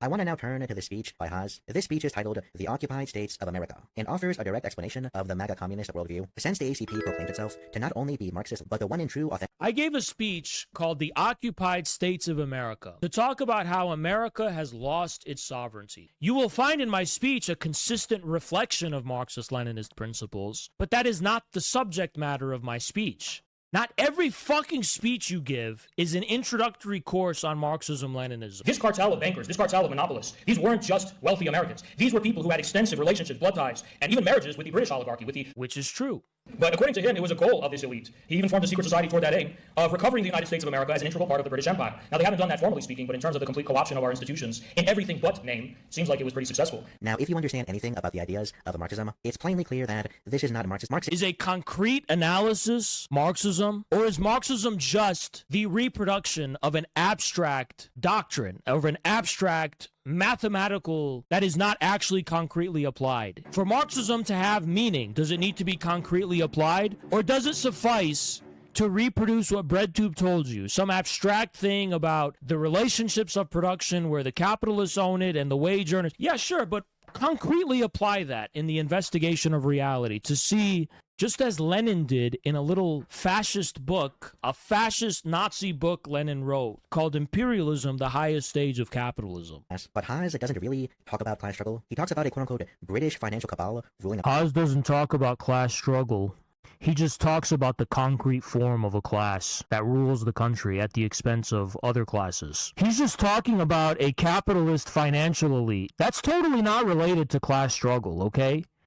I want to now turn to the speech by Haas. This speech is titled The Occupied States of America and offers a direct explanation of the MAGA communist worldview, since the ACP proclaims itself to not only be Marxist, but the one and true authentic. I gave a speech called The Occupied States of America to talk about how America has lost its sovereignty. You will find in my speech a consistent reflection of Marxist-Leninist principles, but that is not the subject matter of my speech. Not every fucking speech you give is an introductory course on Marxism-Leninism. This cartel of bankers, this cartel of monopolists, these weren't just wealthy Americans. These were people who had extensive relationships, blood ties, and even marriages with the British oligarchy, Which is true. But according to him, it was a goal of this elite. He even formed a secret society toward that aim of recovering the United States of America as an integral part of the British Empire. Now, they haven't done that formally speaking, but in terms of the complete co-option of our institutions, in everything but name, seems like it was pretty successful. Now, if you understand anything about the ideas of Marxism, it's plainly clear that this is not Marxist. Is a concrete analysis Marxism, or is Marxism just the reproduction of an abstract doctrine, of an abstract mathematical that is not actually concretely applied? For Marxism to have meaning, does it need to be concretely applied, or does it suffice to reproduce what BreadTube told you, some abstract thing about the relationships of production where the capitalists own it and the wage earners? Yeah, sure, but concretely apply that in the investigation of reality to see, just as Lenin did in a little fascist book, a fascist Nazi book Lenin wrote called Imperialism, the Highest Stage of Capitalism. But Haas doesn't really talk about class struggle. He talks about a quote-unquote British financial cabal ruling. Haas doesn't talk about class struggle. He just talks about the concrete form of a class that rules the country at the expense of other classes. He's just talking about a capitalist financial elite. That's totally not related to class struggle, okay?